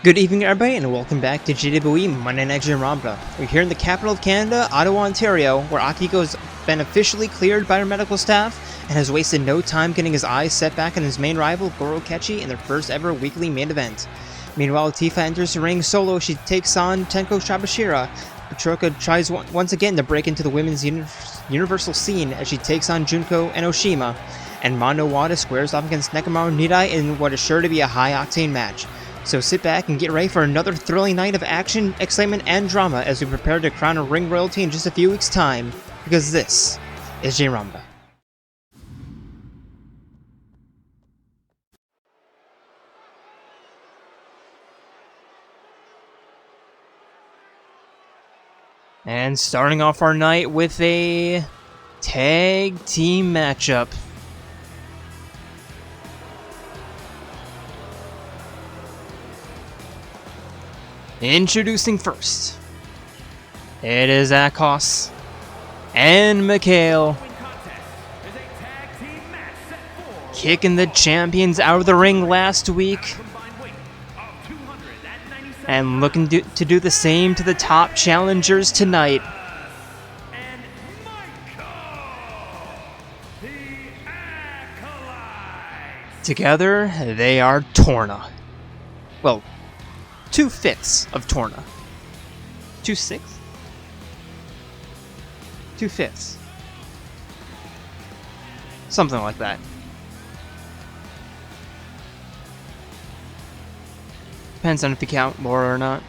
Good evening, everybody, and welcome back to JWE Monday Night Jayromoda. We're here in the capital of Canada, Ottawa, Ontario, where Akihiko has been officially cleared by her medical staff and has wasted no time getting his eyes set back on his main rival, Goro Akechi, in their first ever weekly main event. Meanwhile, Tifa enters the ring solo. She takes on Tenko Chabashira. Patroka tries once again to break into the women's universal scene as she takes on Junko and Enoshima. And Mondo Owada squares off against Nekomaru and Nidai in what is sure to be a high-octane match. So sit back and get ready for another thrilling night of action, excitement, and drama as we prepare to crown a ring royalty in just a few weeks' time, because this is Jayromoda. And starting off our night with a tag team matchup. Introducing first, it is Akos and Mikhail kicking the champions out of the ring last week and looking to do the same to the top challengers tonight. Together, they are Torna. Well, 2/5 of Torna. 2/6? 2/5. Something like that. Depends on if you count Laura or not.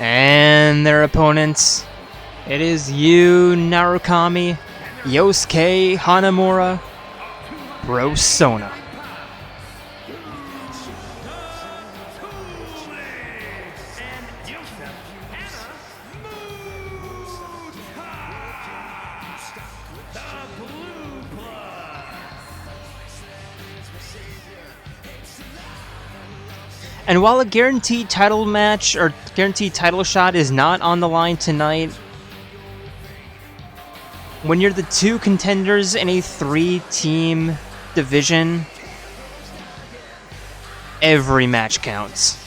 And their opponents, it is Yu Narukami, Yosuke Hanamura, Brosona. And while a guaranteed title match or guaranteed title shot is not on the line tonight, when you're the two contenders in a 3-team division, every match counts.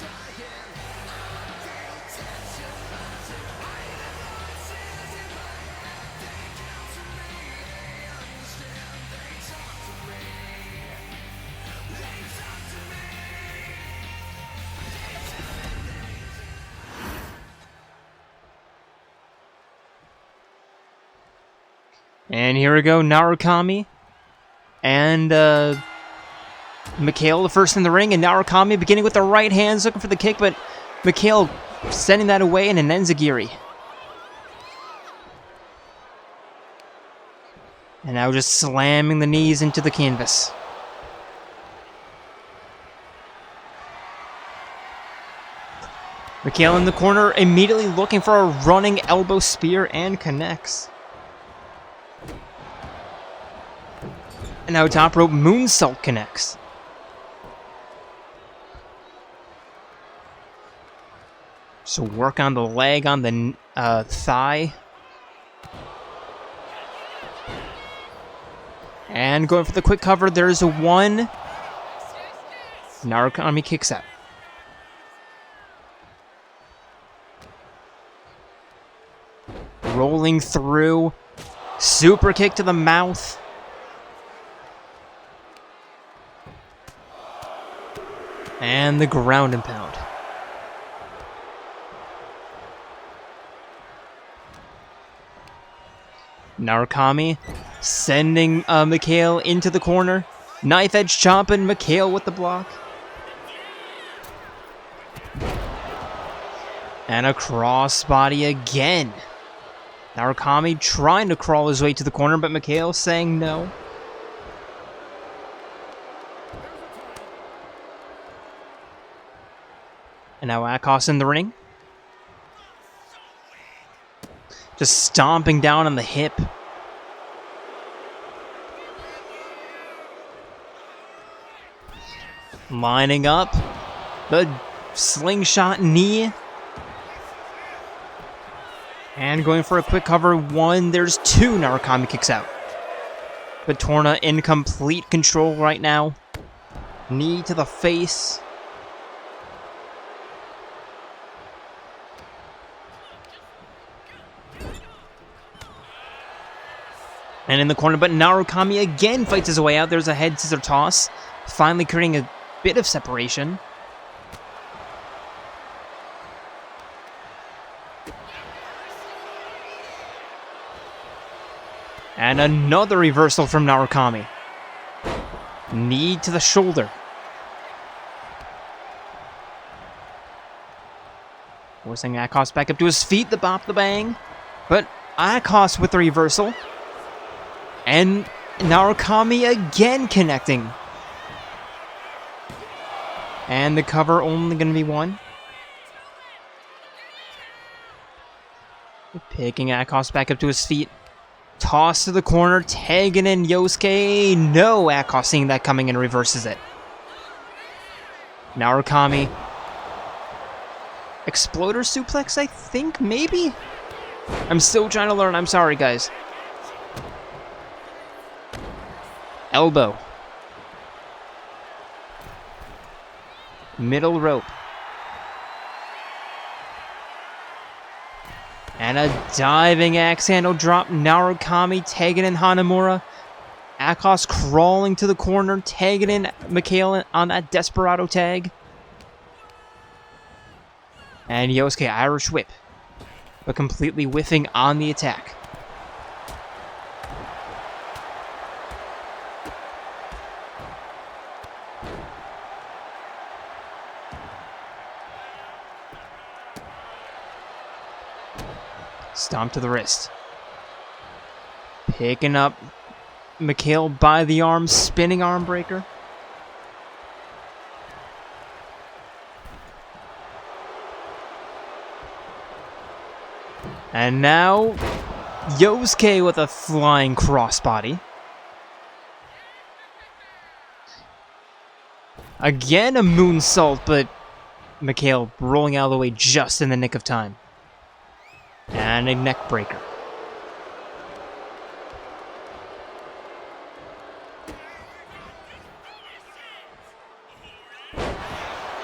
And here we go, Narukami and Mikhail the first in the ring, and Narukami beginning with the right hands, looking for the kick, but Mikhail sending that away in an enzigiri. And now just slamming the knees into the canvas. Mikhail in the corner, immediately looking for a running elbow spear and connects. And now top rope moonsault connects. So work on the leg, on the thigh. And going for the quick cover, there's a one. Narukami kicks out. Rolling through. Super kick to the mouth. And the ground and pound. Narukami sending Mikhail into the corner. Knife edge chomping, Mikhail with the block. And a crossbody again. Narukami trying to crawl his way to the corner, but Mikhail saying no. And now Akos in the ring. Just stomping down on the hip. Lining up. The slingshot knee. And going for a quick cover. One, there's two. Narukami kicks out. But Torna in complete control right now. Knee to the face. And in the corner, but Narukami again fights his way out. There's a head scissor toss. Finally creating a bit of separation. And another reversal from Narukami. Knee to the shoulder. Forcing Akos back up to his feet, the bop, the bang. But Akos with the reversal. And Narukami again connecting. And the cover only going to be one. Picking Akos back up to his feet. Toss to the corner, tagging in Yosuke. No, Akos seeing that coming and reverses it. Narukami. Exploder suplex, I think, maybe? I'm still trying to learn, I'm sorry, guys. Elbow. Middle rope. And a diving axe handle drop. Narukami tagging in Hanamura. Akos crawling to the corner, tagging in Mikhail on that Desperado tag. And Yosuke Irish whip. But completely whiffing on the attack. Stomp to the wrist. Picking up Mikhail by the arm, spinning arm breaker. And now Yosuke with a flying crossbody. Again a moonsault, but Mikhail rolling out of the way just in the nick of time. And a neck breaker.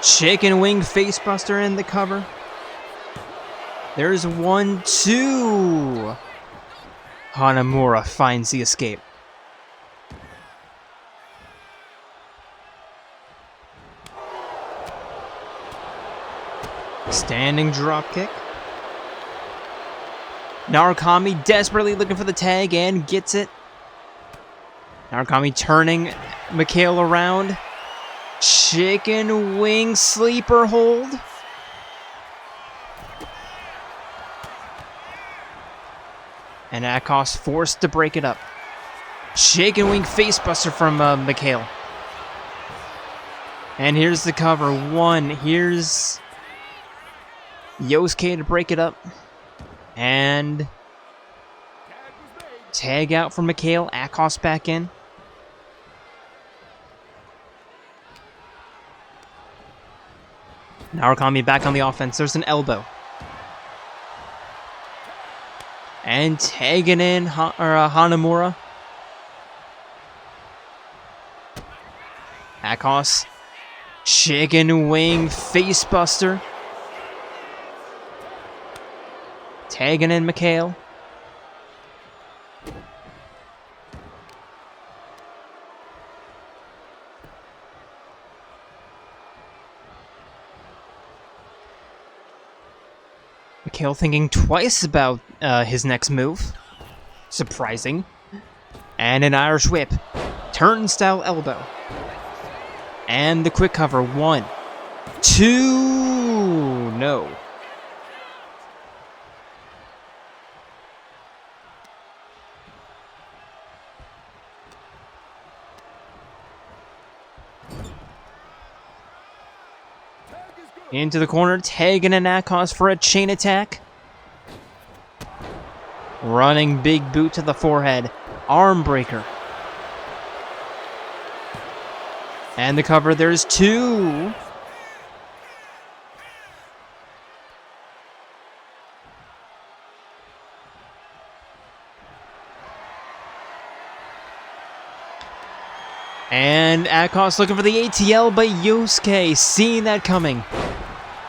Chicken wing facebuster in the cover. There's 1, 2. Hanamura finds the escape. Standing drop kick. Narukami desperately looking for the tag and gets it. Narukami turning Mikhail around. Chicken wing sleeper hold. And Akos forced to break it up. Chicken wing facebuster from Mikhail. And here's the cover. 1. Here's Yosuke to break it up. And tag out for Mikhail. Akos back in. Narukami back on the offense. There's an elbow. And tagging in Hanamura. Akos. Chicken wing facebuster. Tagging in Mikhail. Mikhail thinking twice about his next move. Surprising. And an Irish whip. Turnstile elbow. And the quick cover. 1, 2. No. Into the corner, tagging an Akos for a chain attack. Running big boot to the forehead. Arm breaker. And the cover, there's two. And Akos looking for the ATL, but Yosuke seeing that coming.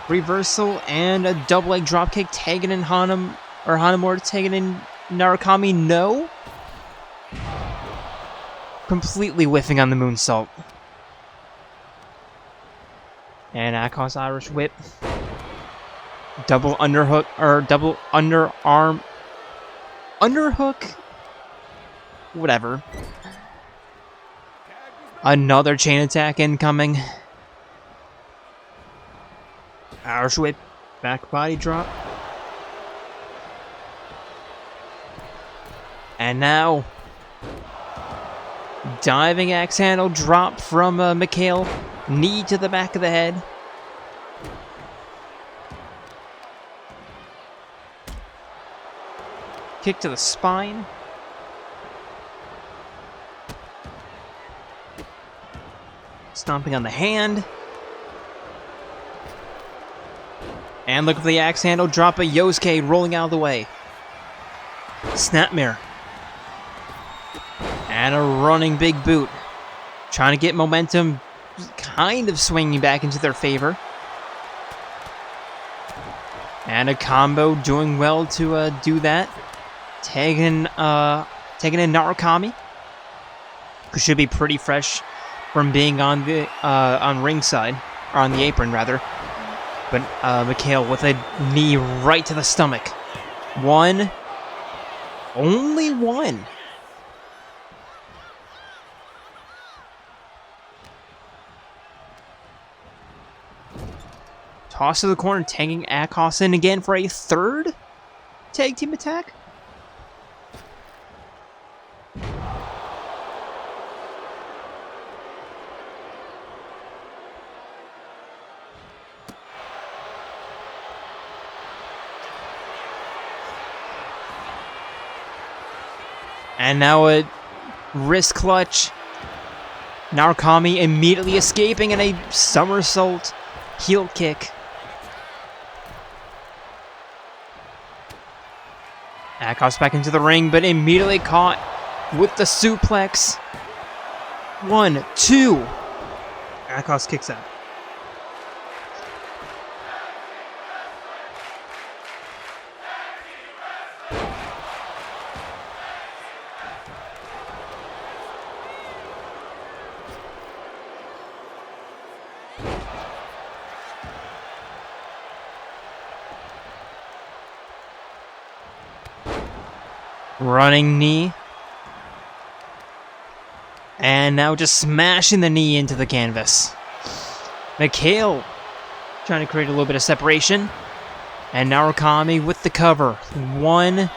Reversal and a double leg dropkick, tagging in Hanamura, tagging in Narukami. No. Completely whiffing on the moonsault. And Akos Irish whip. Double underhook, or double underarm. Underhook? Whatever. Another chain attack incoming. Irish whip. Back body drop. And now, diving axe handle drop from Mikhail. Knee to the back of the head. Kick to the spine. Stomping on the hand. And look for the axe handle drop, a Yosuke rolling out of the way. Snapmare. And a running big boot. Trying to get momentum, kind of swinging back into their favor. And a combo doing well to do that. Tagging in Narukami, who should be pretty fresh from being on the on ringside, or on the apron rather. But Mikhail with a knee right to the stomach. One. Only one. Toss to the corner, tagging Akos in again for a third tag team attack. And now a wrist clutch. Narukami immediately escaping and a somersault heel kick. Akos back into the ring, but immediately caught with the suplex. 1, 2. Akos kicks out. Running knee. And now just smashing the knee into the canvas. Mikhail trying to create a little bit of separation. And Narukami with the cover. One.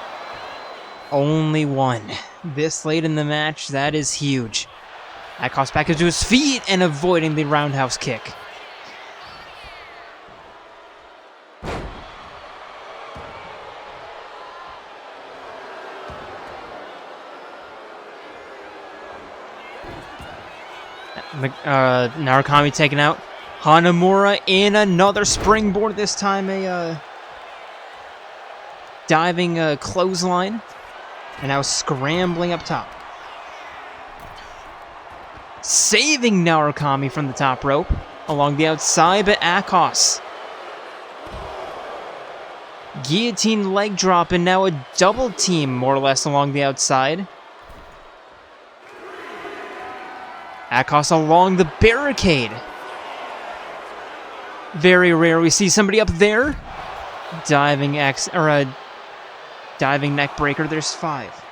Only one. This late in the match, that is huge. Akos back into his feet and avoiding the roundhouse kick. Narukami taken out. Hanamura in another springboard, this time a diving clothesline. And now scrambling up top. Saving Narukami from the top rope along the outside, but Akos. Guillotine leg drop and now a double team more or less along the outside. Akos along the barricade. Very rare we see somebody up there. Diving diving neck breaker. There's 5.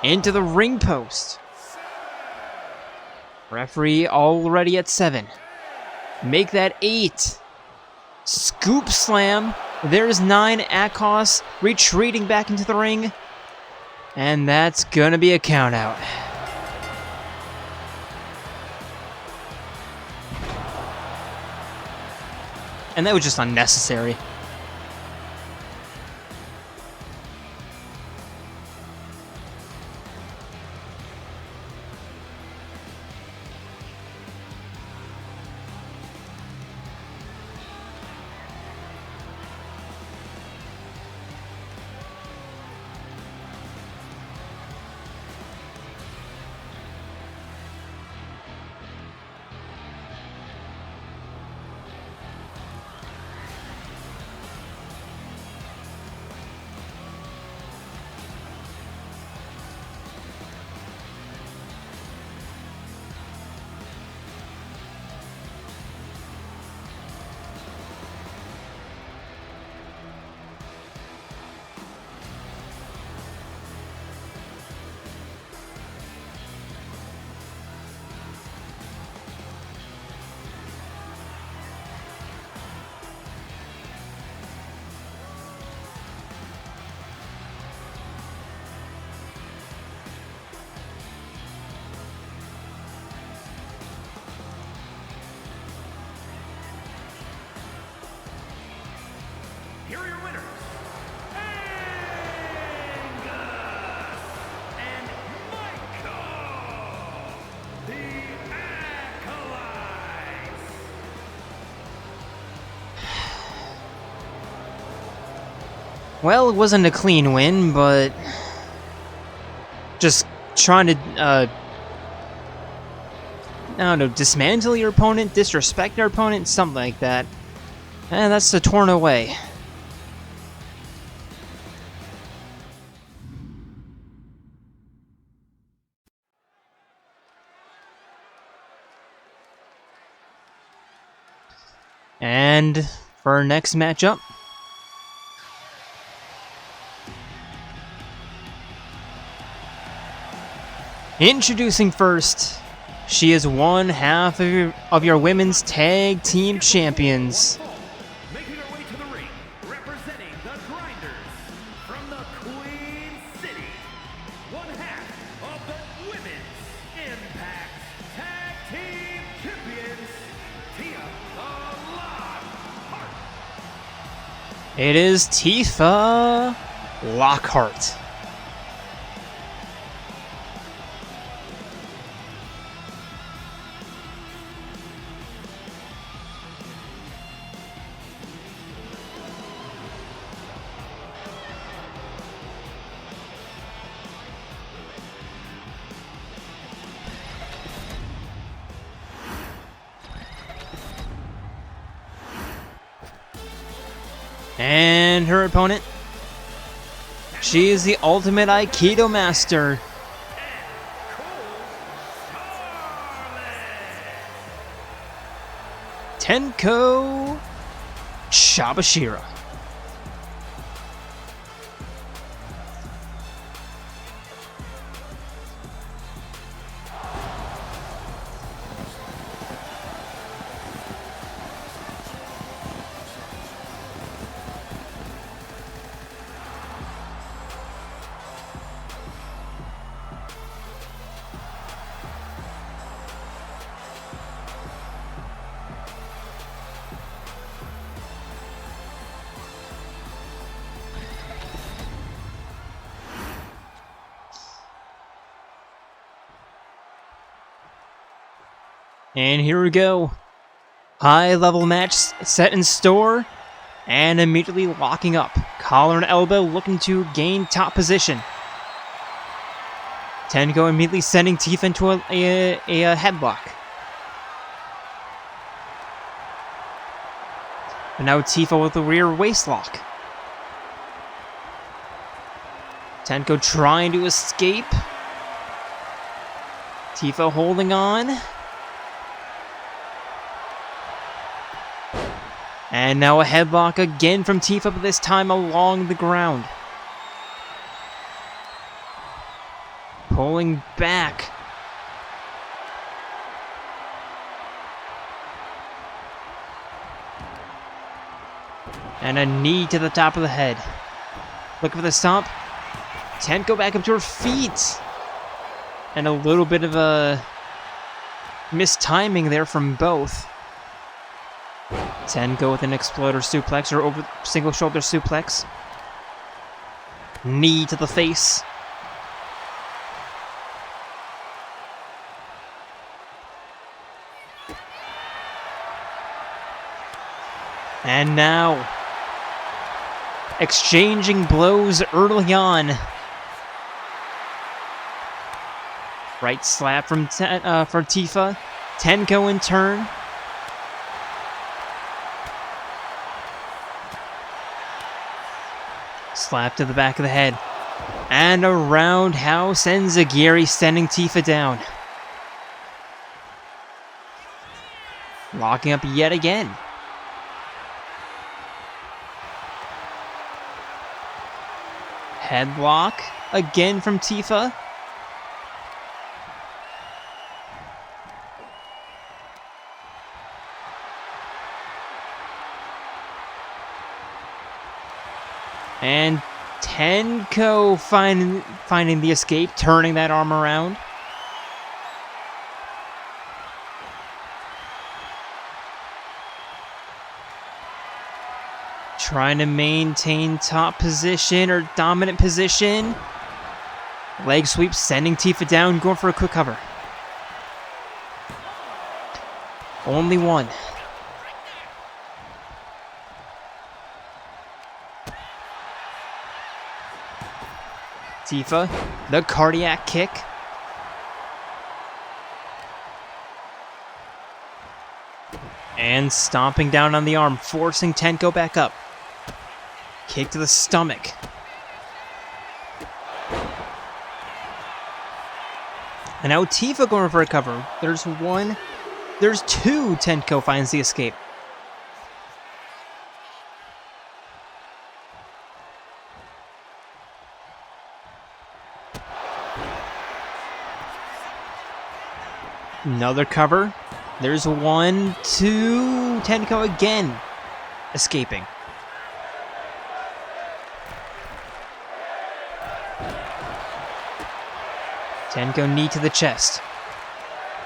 Into the ring post. Referee already at 7. Make that 8. Scoop slam. There's 9. Akos retreating back into the ring. And that's gonna be a count out. And that was just unnecessary. Here are your winners, and Michael, the Acolytes. Well, it wasn't a clean win, but just trying to, I don't know, dismantle your opponent, disrespect your opponent, something like that. And that's the Torna way. And for our next matchup, introducing first, she is one half of your women's tag team champions. Making her way to the ring, representing the Grinders from the Queen City, one half of the Women's Impact Tag Team Champions, Tifa Lockhart. It is Tifa Lockhart. And her opponent, she is the ultimate Aikido master, Tenko Chabashira. And here we go. High level match set in store. And immediately locking up. Collar and elbow looking to gain top position. Tenko immediately sending Tifa into a headlock. And now Tifa with the rear waist lock. Tenko trying to escape. Tifa holding on. And now a headlock again from Tifa, but this time along the ground. Pulling back. And a knee to the top of the head. Looking for the stomp. Tenko back up to her feet. And a little bit of a mistiming there from both. Tenko with an exploder suplex or over single shoulder suplex. Knee to the face. And now, exchanging blows early on. Right slap from for Tifa. Tenko in turn. Slap to the back of the head. And a roundhouse enziguri sending Tifa down. Locking up yet again. Headlock again from Tifa. And Tenko finding the escape, turning that arm around. Trying to maintain top position or dominant position. Leg sweep, sending Tifa down, going for a quick cover. Only one. Tifa, the cardiac kick. And stomping down on the arm, forcing Tenko back up. Kick to the stomach. And now Tifa going for a cover. There's one. There's two. Tenko finds the escape. Another cover. There's one, two. Tenko again escaping. Tenko knee to the chest.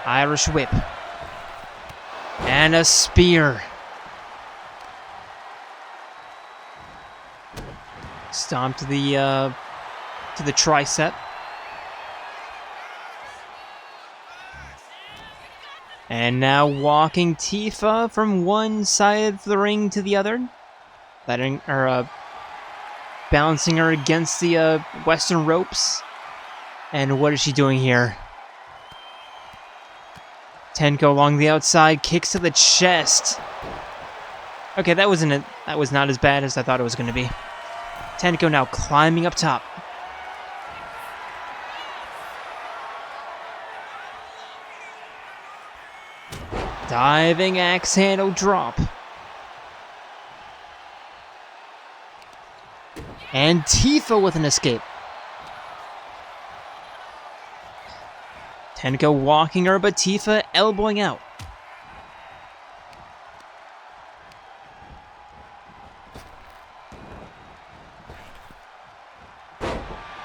Irish whip. And a spear. Stomp to the tricep. And now walking Tifa from one side of the ring to the other. Letting her, bouncing her against the western ropes. And what is she doing here? Tenko along the outside, kicks to the chest. Okay, that was not as bad as I thought it was going to be. Tenko now climbing up top. Diving axe handle drop. And Tifa with an escape. Tenko walking her, but Tifa elbowing out.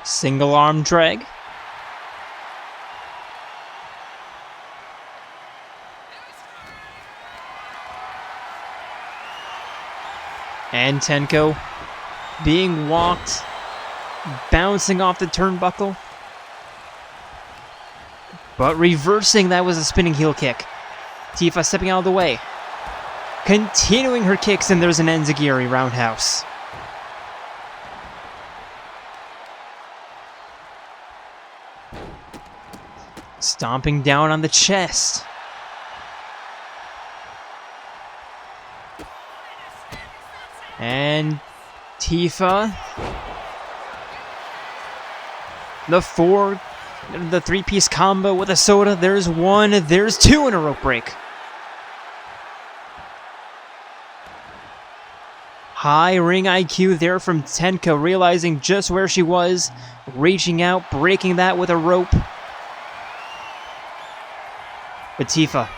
Single arm drag. And Tenko being walked, bouncing off the turnbuckle. But reversing, that was a spinning heel kick. Tifa stepping out of the way. Continuing her kicks, and there's an enziguri roundhouse. Stomping down on the chest. And Tifa. The three-piece combo with a soda. There's one, there's two in a rope break. High ring IQ there from Tenko, realizing just where she was, reaching out, breaking that with a rope. But Tifa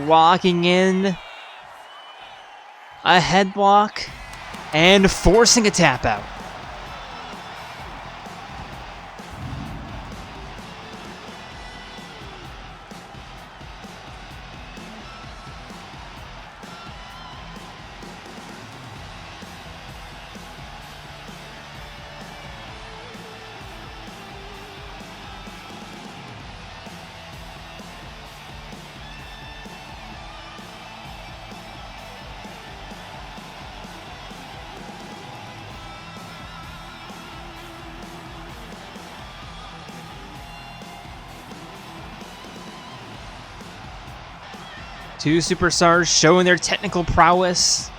walking in, a headlock, and forcing a tap out. Two superstars showing their technical prowess.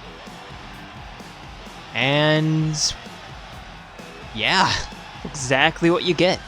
And yeah, exactly what you get.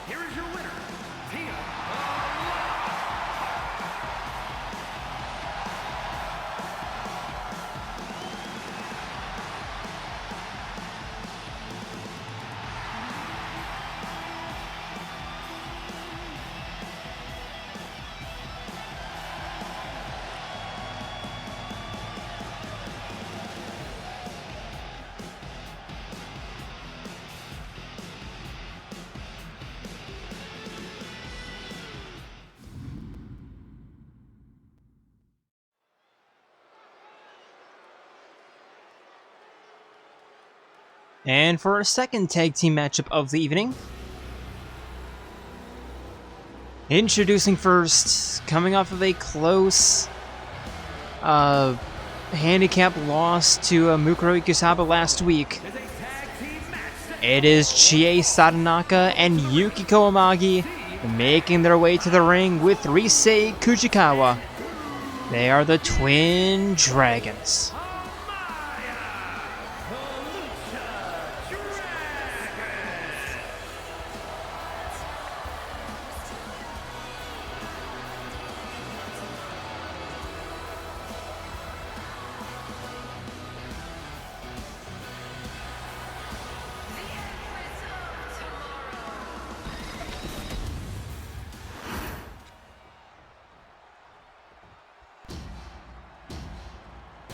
Here is your winner, Tifa. And for our second tag team matchup of the evening, introducing first, coming off of a close handicap loss to Mukuro Ikusaba last week, Is a tag team match. it is Chie Sadanaka and Yukiko Amagi making their way to the ring with Risei Kujikawa. They are the Twin Dragons.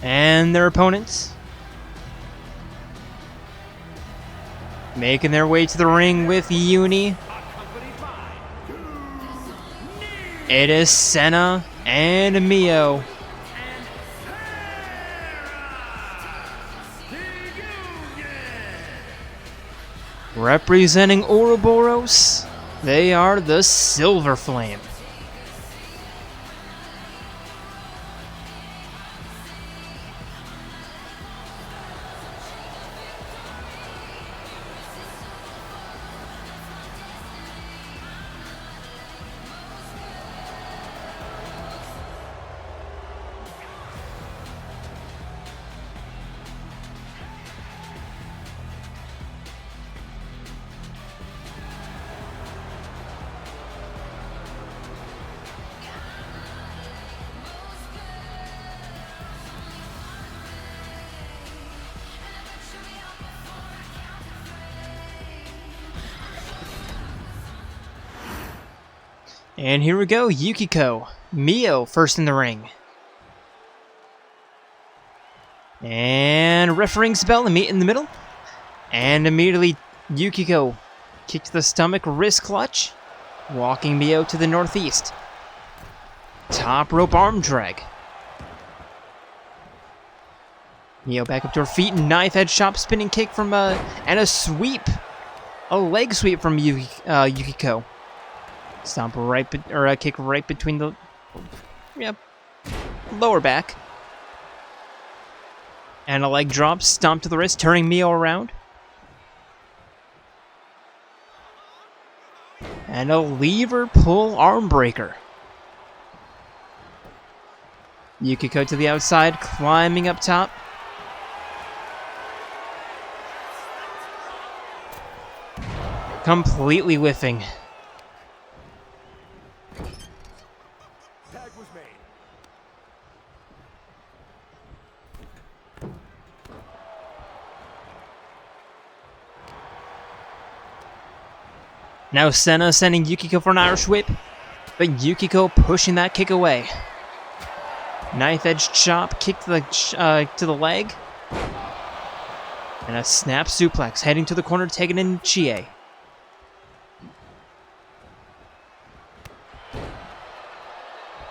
And their opponents making their way to the ring with Uni. It is Senna and Mio. Representing Ouroboros, they are the Silverflame. And here we go, Yukiko. Mio first in the ring. And ref rings the bell to meet in the middle. And immediately Yukiko kick to the stomach, wrist clutch, walking Mio to the northeast. Top rope arm drag. Mio back up to her feet, knife edge chop spinning kick from and a sweep. A leg sweep from Yukiko. Stomp right, or a kick right between the, lower back. And a leg drop, stomp to the wrist, turning Mio around. And a lever pull arm breaker. Yukiko to the outside, climbing up top. Completely whiffing. Tag was made. Now Senna sending Yukiko for an Irish whip, but Yukiko pushing that kick away. Knife edge chop, kick to the leg, and a snap suplex heading to the corner, taking in Chie.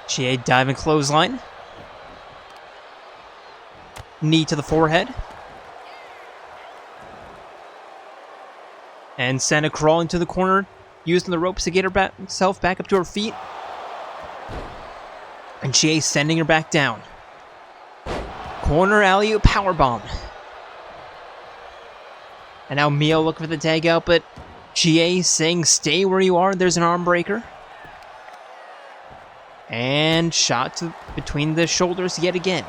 Chie diving clothesline, knee to the forehead, And Senna crawling to the corner, using the ropes to get herself back up to her feet. And Chie sending her back down. Corner alley-oop powerbomb. And now Mio looking for the tag out, but Chie saying stay where you are. There's an arm breaker. And shot between the shoulders yet again.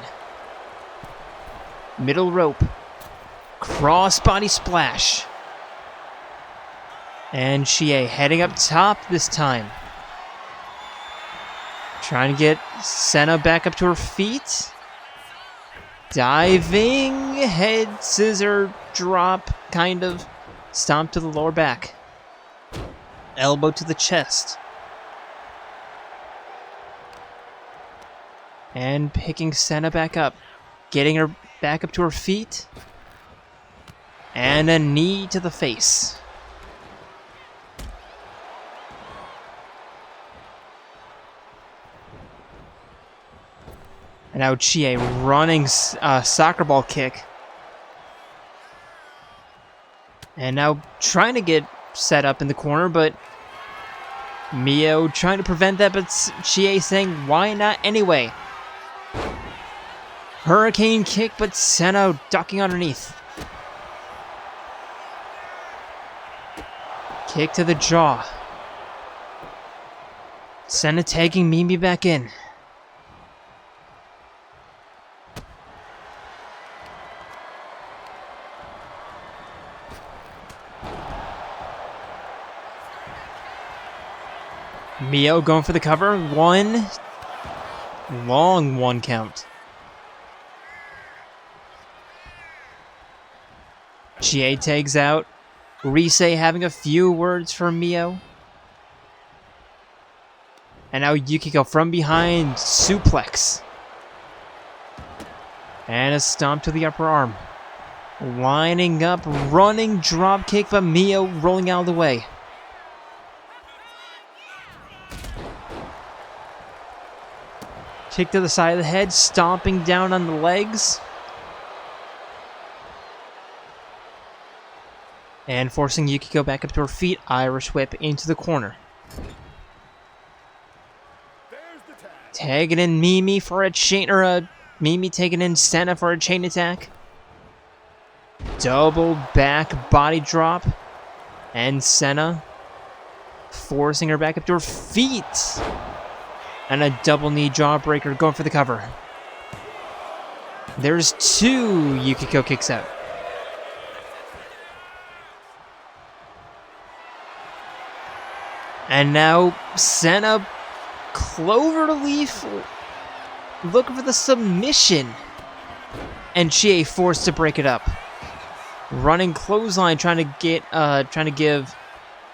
Middle rope. Crossbody splash. And Chie heading up top this time. Trying to get Senna back up to her feet. Diving head scissor drop, kind of. Stomp to the lower back. Elbow to the chest. And picking Senna back up. Getting her back up to her feet. And a knee to the face. And now Chie running soccer ball kick. And now trying to get set up in the corner, but Mio trying to prevent that, but Chie saying, why not anyway? Hurricane kick, but Senna ducking underneath. Kick to the jaw. Senna tagging Mimi back in. Mio going for the cover. One. Long one count. Chie tags out. Rise having a few words for Mio. And now Yukiko from behind. Suplex. And a stomp to the upper arm. Lining up. Running drop kick, but Mio rolling out of the way. Kick to the side of the head, stomping down on the legs. And forcing Yukiko back up to her feet, Irish whip into the corner. Tagging in Mimi for a chain, Mimi taking in Senna for a chain attack. Double back body drop. And Senna forcing her back up to her feet. And a double knee jawbreaker going for the cover. There's two. Yukiko kicks out. And now Senna Cloverleaf looking for the submission. And Chie forced to break it up. Running clothesline trying to give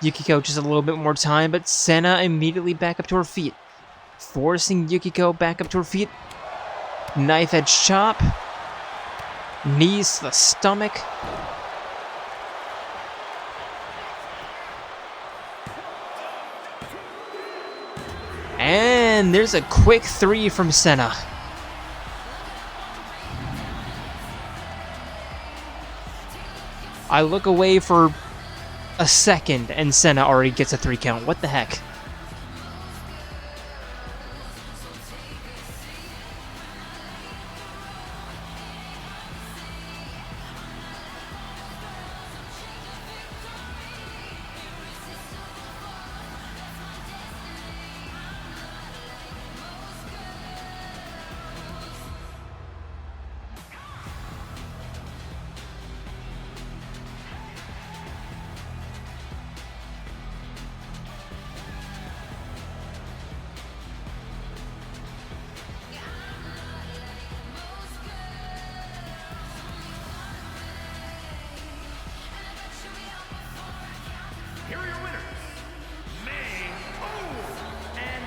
Yukiko just a little bit more time, but Senna immediately back up to her feet. Forcing Yukiko back up to her feet. Knife edge chop. Knees to the stomach. And there's a quick 3 from Senna. I look away for a second and Senna already gets a 3 count. What the heck? Here are your winners, May and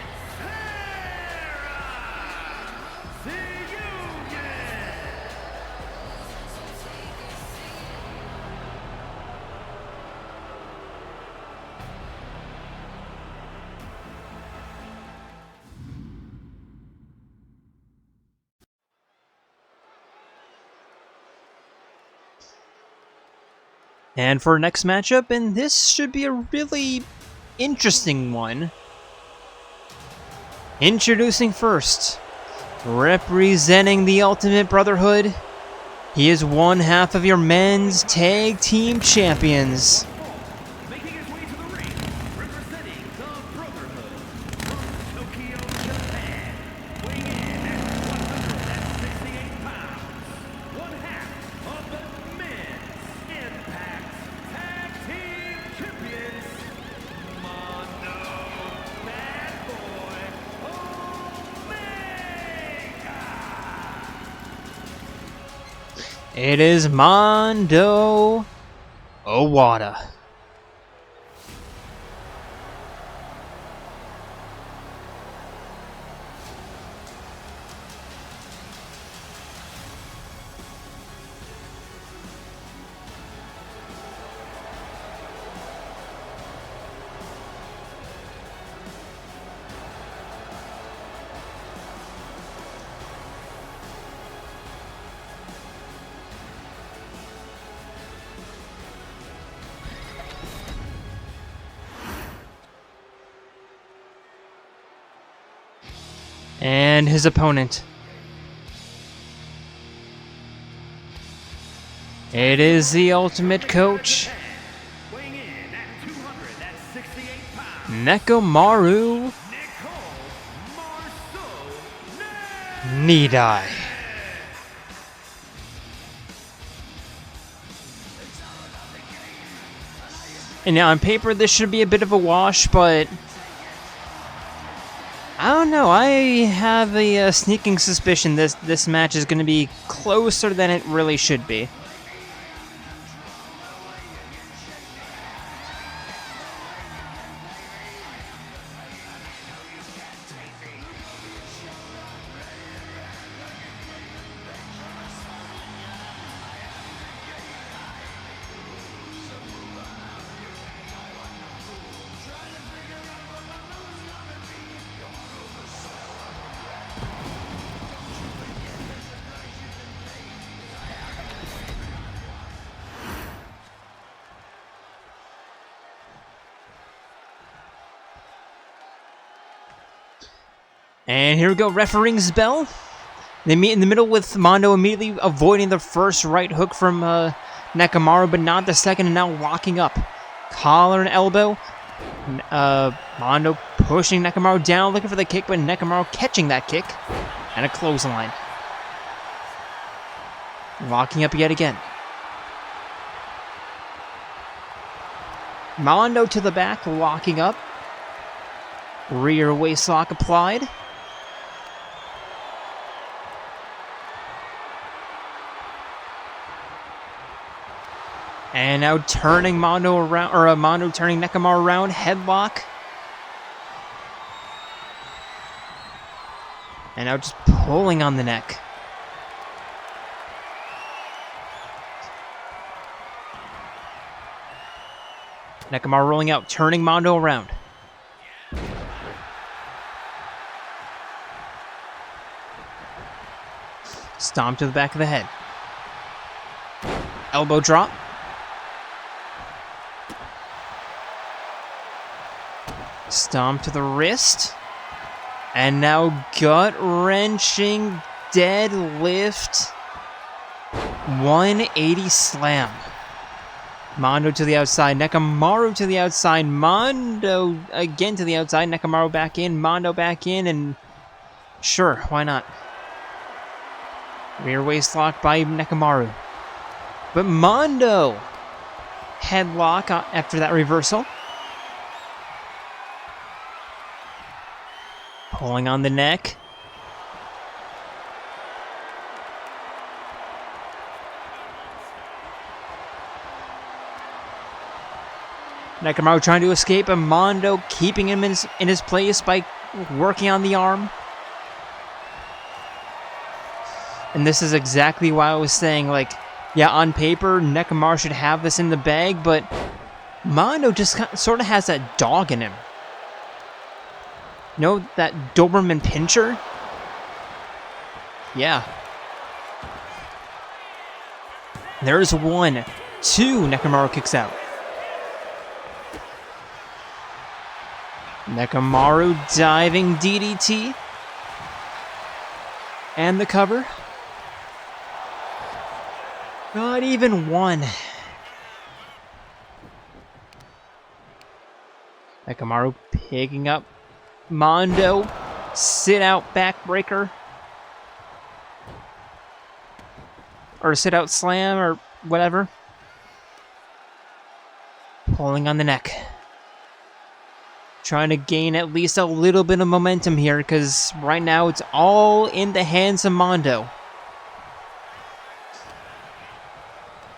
And for our next matchup, and this should be a really interesting one. Introducing first, representing the Ultimate Brotherhood, he is one half of your men's tag team champions. Making his way to the ring, representing the Brotherhood from Tokyo, Japan, weighing in at 168 pounds, one half of the men's Impact Tag Team Champions, Mondo Bad Boy Omega. It is Mondo Owada. And his opponent. It is the Ultimate Coach, Weighing in at 268 pounds, Nekomaru Nidai. And now on paper this should be a bit of a wash, but I don't know. I have a sneaking suspicion this match is going to be closer than it really should be. And here we go, refereeing's bell. They meet in the middle with Mondo immediately avoiding the first right hook from Nekomaru, but not the second, and now locking up. Collar and elbow. Mondo pushing Nekomaru down, looking for the kick, but Nekomaru catching that kick. And a clothesline. Locking up yet again. Mondo to the back, locking up. Rear waist lock applied. And now turning Mondo around, or Mondo turning Nekomaru around, headlock. And now just pulling on the neck. Nekomaru rolling out, turning Mondo around. Stomp to the back of the head. Elbow drop. Stomp to the wrist. And now gut-wrenching deadlift. 180 slam. Mondo to the outside. Nekomaru to the outside. Mondo again to the outside. Nekomaru back in. Mondo back in. And sure, why not? Rear waist lock by Nekomaru. But Mondo headlock after that reversal. Pulling on the neck. Nekomaru trying to escape, and Mondo keeping him in his place by working on the arm. And this is exactly why I was saying, like, yeah, on paper, Nekomaru should have this in the bag, but Mondo just sort of has that dog in him. You know, that Doberman Pinscher? Yeah. There's one. 2, Nekomaru kicks out. Nekomaru diving DDT. And the cover. Not even one. Nekomaru picking up Mondo. Sit out backbreaker. Or sit out slam or whatever. Pulling on the neck. Trying to gain at least a little bit of momentum here because right now it's all in the hands of Mondo.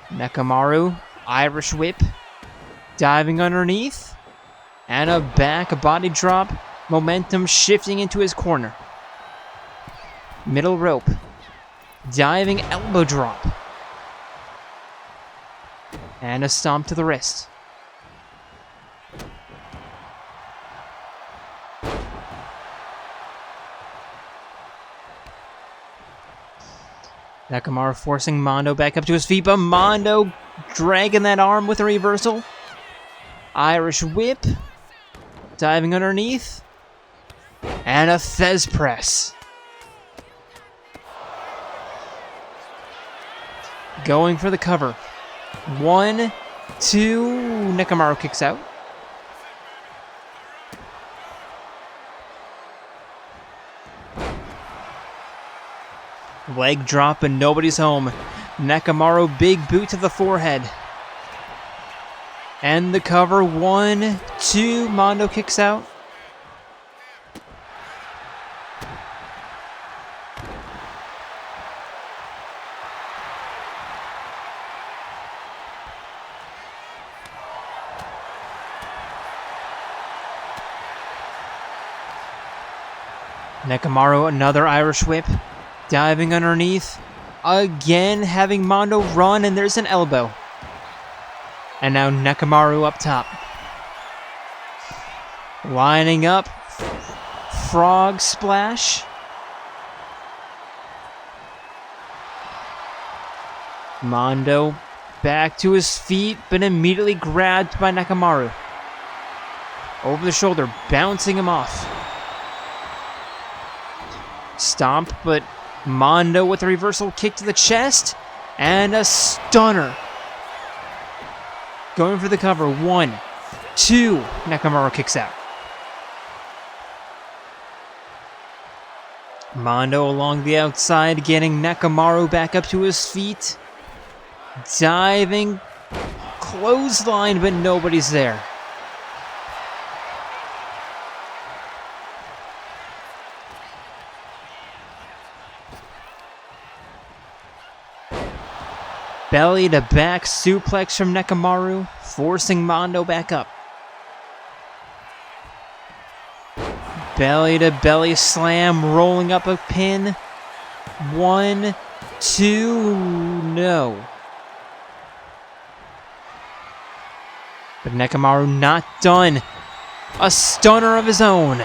Nekomaru, Irish whip, diving underneath, and a back body drop, momentum shifting into his corner. Middle rope, diving elbow drop, and a stomp to the wrist. Nekomaru forcing Mondo back up to his feet, but Mondo dragging that arm with a reversal. Irish whip. Diving underneath. And a Fez press. Going for the cover. 1, 2. Nekomaru kicks out. Leg drop and nobody's home. Nekomaru big boot to the forehead. And the cover. 1, 2. Mondo kicks out. Nekomaru another Irish whip. Diving underneath, again having Mondo run, and there's an elbow. And now Nekomaru up top. Lining up, frog splash. Mondo back to his feet, but immediately grabbed by Nekomaru. Over the shoulder, bouncing him off. Stomp, but Mondo with a reversal kick to the chest, and a stunner. Going for the cover. 1, 2. Nekomaru kicks out. Mondo along the outside, getting Nekomaru back up to his feet. Diving clothesline, but nobody's there. Belly to back suplex from Nekomaru, forcing Mondo back up. Belly to belly slam, rolling up a pin. 1, 2, no. But Nekomaru not done. A stunner of his own.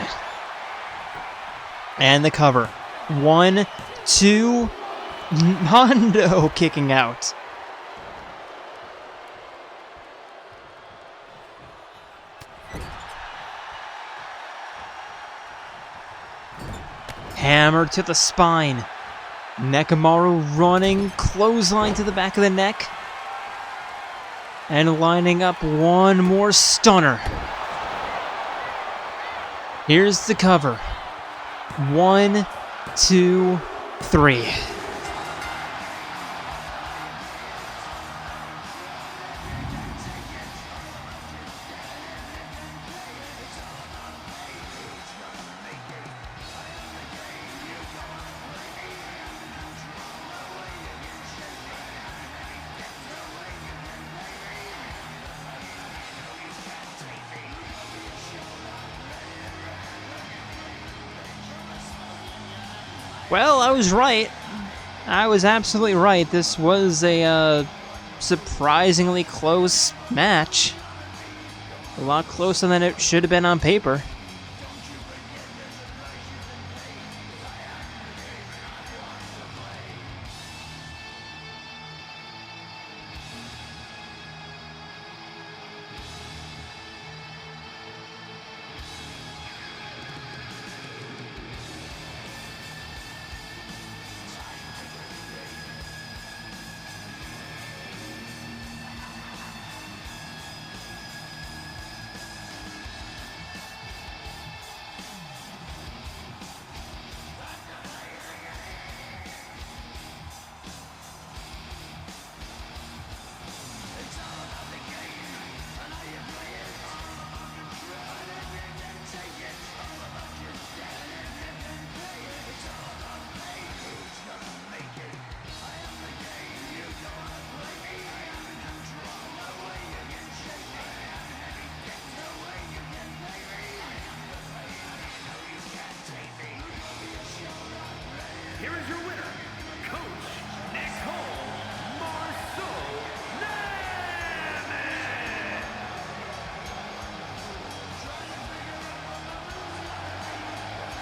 And the cover. 1, 2, Mondo kicking out. Hammer to the spine. Nekomaru running, clothesline to the back of the neck. And lining up one more stunner. Here's the cover. 1, 2, 3. Well, I was right. I was absolutely right. This was a surprisingly close match. A lot closer than it should have been on paper.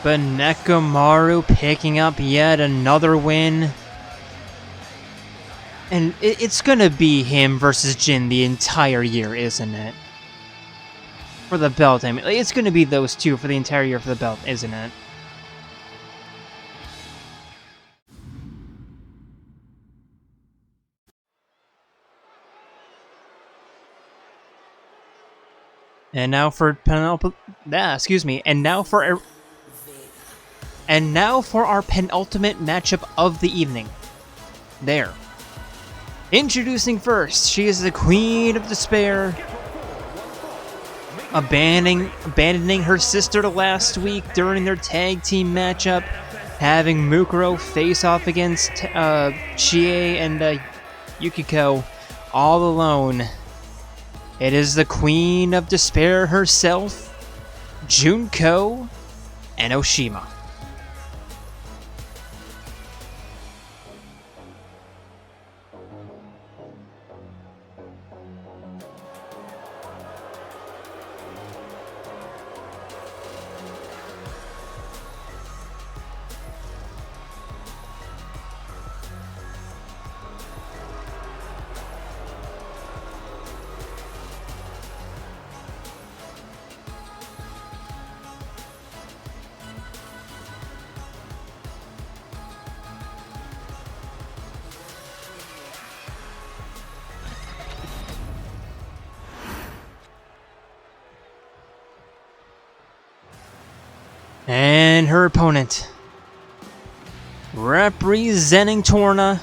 But Nekomaru picking up yet another win. And it's gonna be him versus Jin the entire year, isn't it? For the belt, I mean. It's gonna be those two for the entire year for the belt, isn't it? And now for And now for our penultimate matchup of the evening. There. Introducing first, she is the Queen of Despair, abandoning her sister to last week during their tag team matchup, having Mukuro face off against Chie and Yukiko all alone. It is the Queen of Despair herself, Junko Enoshima. And her opponent, representing Torna,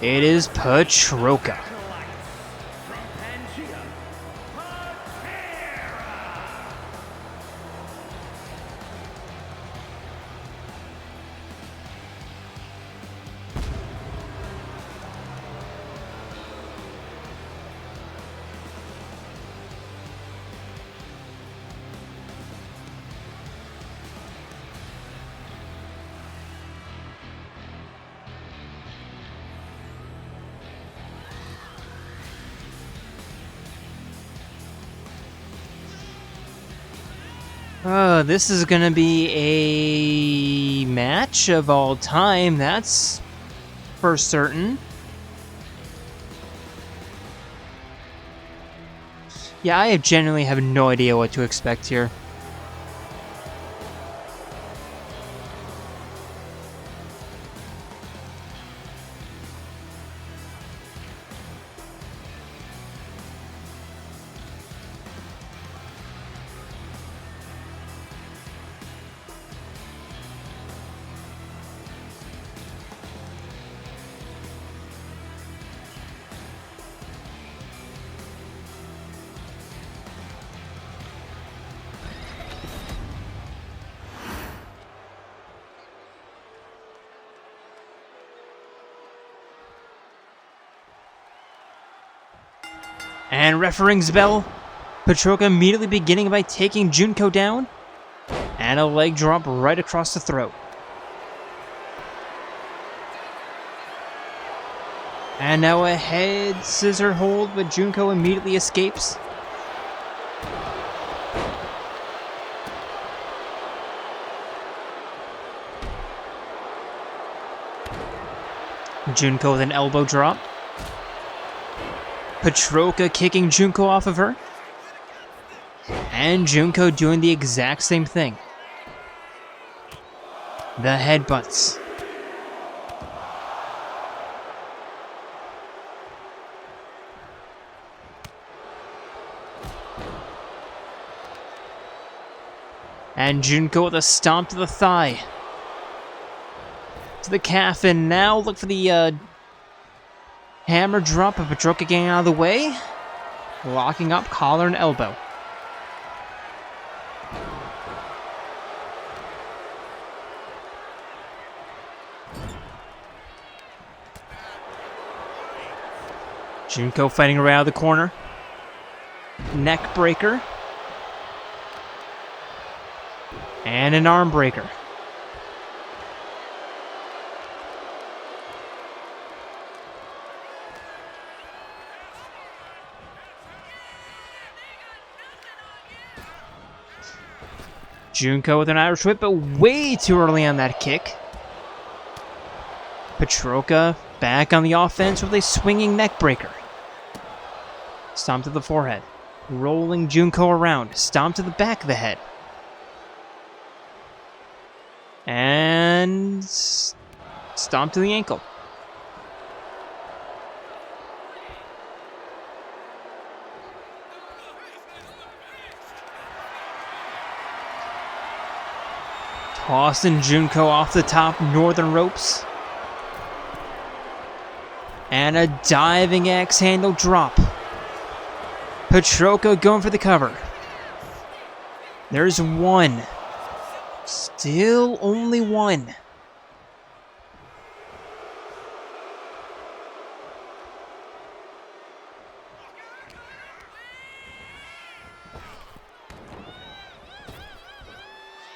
it is Patroka. This is gonna be a match of all time, that's for certain. Yeah, I genuinely have no idea what to expect here. And refereeing's bell. Patroka immediately beginning by taking Junko down. And a leg drop right across the throat. And now a head scissor hold, but Junko immediately escapes. Junko with an elbow drop. Patroka kicking Junko off of her. And Junko doing the exact same thing. The headbutts. And Junko with a stomp to the thigh. To the calf, and now look for the hammer drop of Patroka getting out of the way. Locking up collar and elbow. Junko fighting her way out of the corner. Neck breaker. And an arm breaker. Junko with an Irish whip, but way too early on that kick. Patroka back on the offense with a swinging neck breaker. Stomp to the forehead. Rolling Junko around. Stomp to the back of the head. And stomp to the ankle. Tossing Junko off the top northern ropes. And a diving axe handle drop. Patroka going for the cover. There's one. Still only one.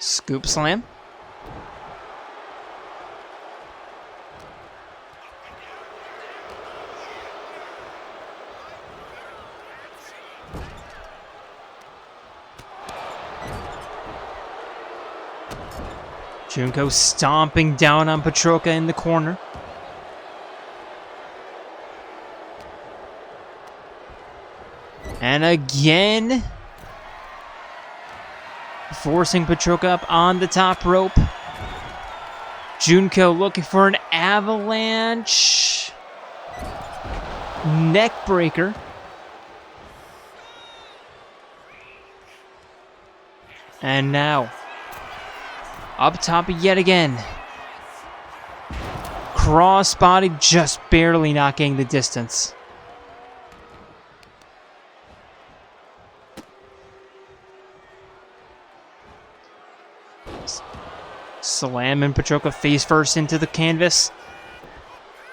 Scoop slam. Junko stomping down on Patroka in the corner. And again, forcing Patroka up on the top rope. Junko looking for an avalanche. Neck breaker. And now, up top yet again. Crossbody just barely knocking the distance. Slamming Patroka face first into the canvas.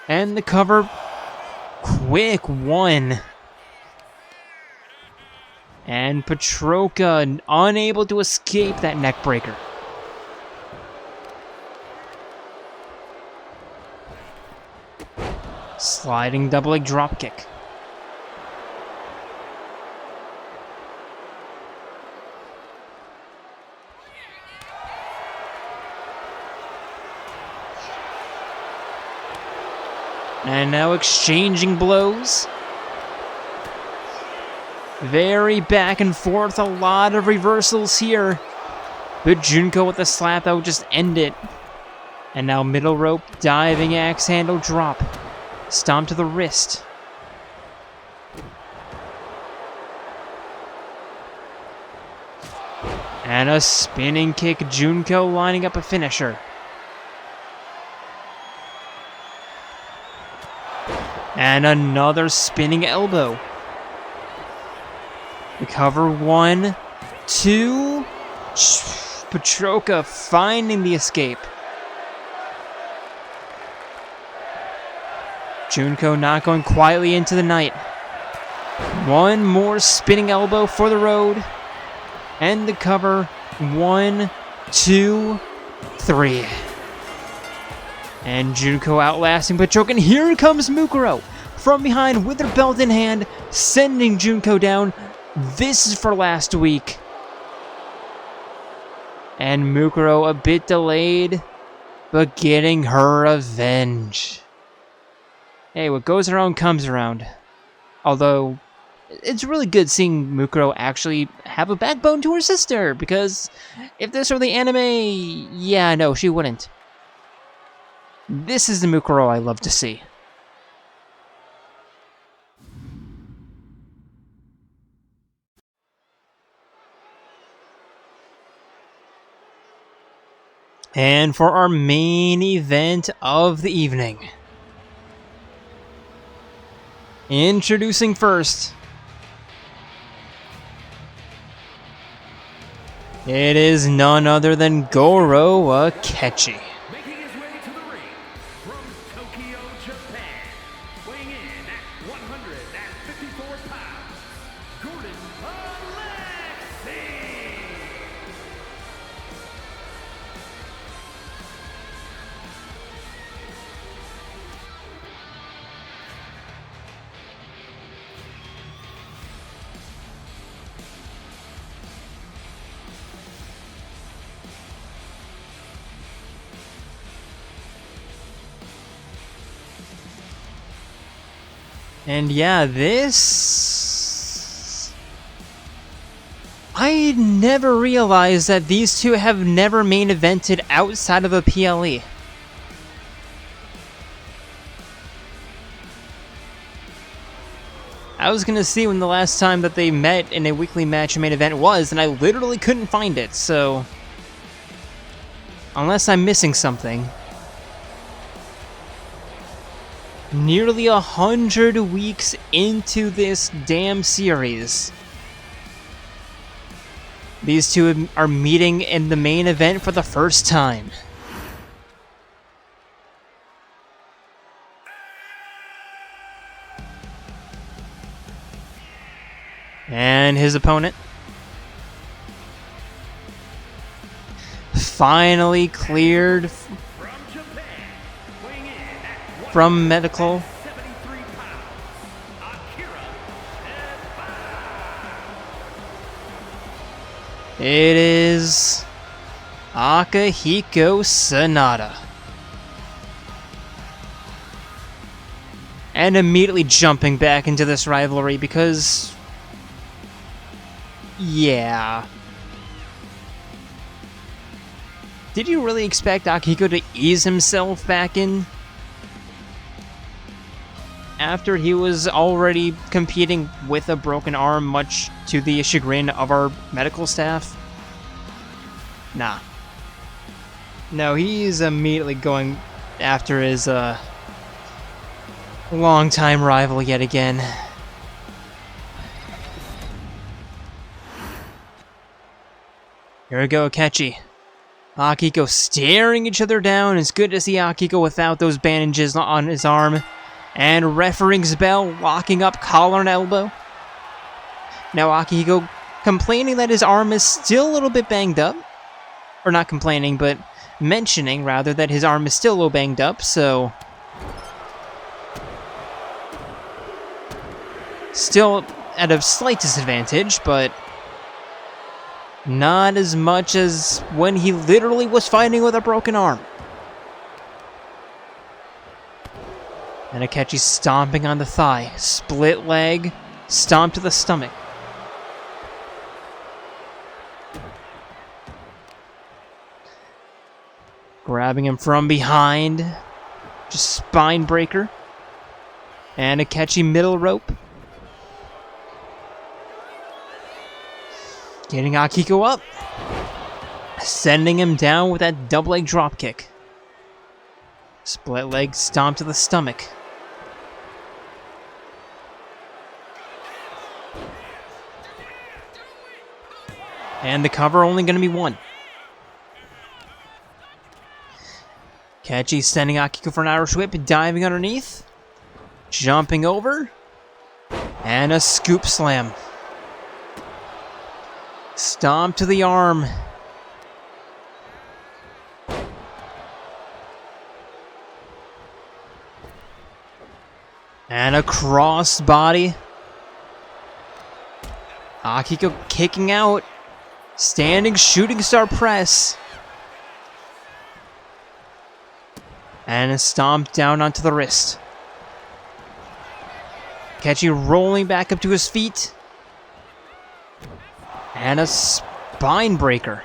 And the cover. Quick one. And Patroka unable to escape that neck breaker. Sliding double leg drop kick. And now exchanging blows. Very back and forth, a lot of reversals here. But Junko with a slap that would just end it. And now middle rope, diving axe handle drop. Stomp to the wrist. And a spinning kick, Junko lining up a finisher. And another spinning elbow. The cover 1, 2. Patroka finding the escape. Junko not going quietly into the night. One more spinning elbow for the road. And the cover. 1, 2, 3. And Junko outlasting Patroka. And here comes Mukuro from behind with her belt in hand, sending Junko down. This is for last week. And Mukuro a bit delayed, but getting her revenge. Hey, what goes around comes around. Although, it's really good seeing Mukuro actually have a backbone to her sister, because if this were the anime, yeah, no, she wouldn't. This is the Mukuro I love to see. And for our main event of the evening. Introducing first. It is none other than Goro Akechi. Making his way to the ring from Tokyo, Japan, weighing in at 154 pounds, Gordon Alexi. And yeah, this... I never realized that these two have never main evented outside of a PLE. I was gonna see when the last time that they met in a weekly match main event was, and I literally couldn't find it, so... Unless I'm missing something. Nearly 100 weeks into this damn series. These two are meeting in the main event for the first time. And his opponent finally cleared from medical. It is Akihiko Sanada. And immediately jumping back into this rivalry because... yeah. Did you really expect Akihiko to ease himself back in? After he was already competing with a broken arm, much to the chagrin of our medical staff? Nah. No, he's immediately going after his longtime rival yet again. Here we go, Akechi. Akihiko staring each other down. It's good to see Akihiko without those bandages on his arm. And referee's bell locking up collar and elbow. Now Akihiko complaining that his arm is still a little bit banged up. Or not complaining, but mentioning rather that his arm is still a little banged up, so... Still at a slight disadvantage, but... not as much as when he literally was fighting with a broken arm. And Akechi stomping on the thigh. Split leg, stomp to the stomach. Grabbing him from behind. Just spine breaker. And Akechi middle rope. Getting Akihiko up. Sending him down with that double leg drop kick. Split leg stomp to the stomach. And the cover only going to be one. Akechi sending Akihiko for an Irish whip, diving underneath. Jumping over. And a scoop slam. Stomp to the arm. And a cross body. Akihiko kicking out. Standing shooting star press. And a stomp down onto the wrist. Akechi rolling back up to his feet. And a spine breaker.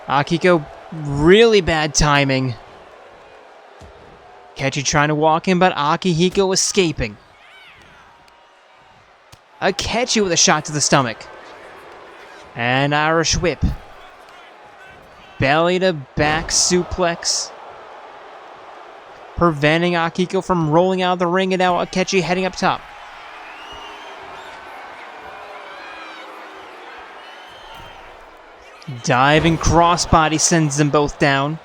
Akihiko, really bad timing. Akechi trying to walk in, but Akihiko escaping. Akechi with a shot to the stomach. And Irish whip. Belly to back suplex. Preventing Akihiko from rolling out of the ring, and now Akechi heading up top. Diving crossbody sends them both down.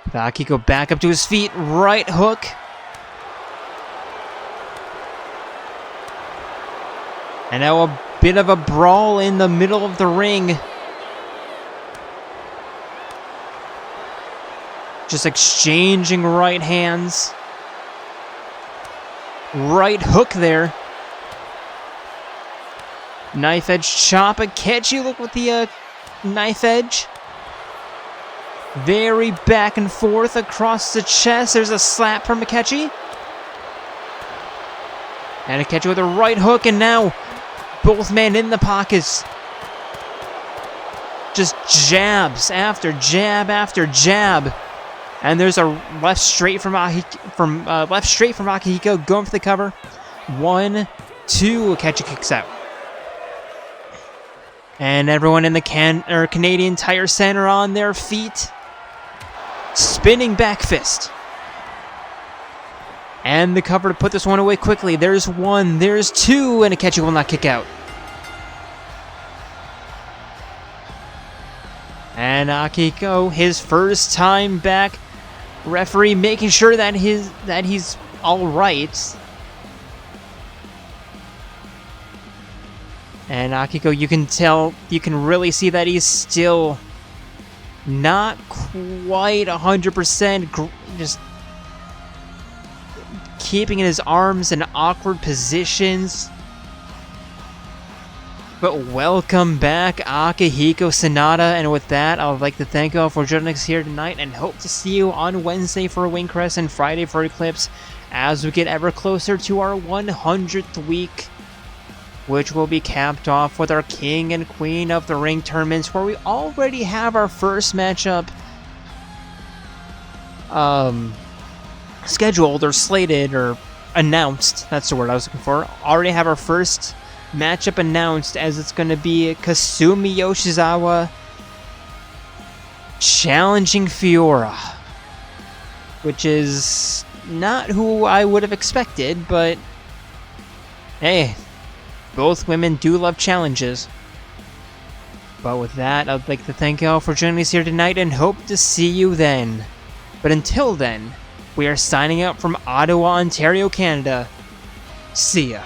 Akihiko back up to his feet. Right hook. And now a bit of a brawl in the middle of the ring. Just exchanging right hands. Right hook there. Knife edge chop. Akechi look with the knife edge. Very back and forth across the chest. There's a slap from Akechi. And Akechi with a right hook, and now both men in the pockets. Just jabs after jab after jab. And there's a left straight from Akihiko, going for the cover. 1, 2, Akechi kicks out. And everyone in the Canadian Tire Center on their feet. Spinning back fist. And the cover to put this one away quickly. There's 1, there's 2, and Akechi will not kick out. And Akihiko, his first time back. Referee making sure that he's all right. And Akihiko, you can really see that he's still not quite 100%, just keeping his arms in awkward positions. But welcome back, Akihiko Sanada, and with that, I would like to thank you all for joining us here tonight, and hope to see you on Wednesday for Wing Crest and Friday for Eclipse, as we get ever closer to our 100th week, which will be capped off with our King and Queen of the Ring tournaments, where we already have our first matchup scheduled or slated or announced. That's the word I was looking for. Already have our first matchup announced, as it's going to be Kasumi Yoshizawa challenging Fiora, which is not who I would have expected, but hey, both women do love challenges. But with that, I'd like to thank you all for joining us here tonight, and hope to see you then. But until then, we are signing out from Ottawa, Ontario, Canada. See ya.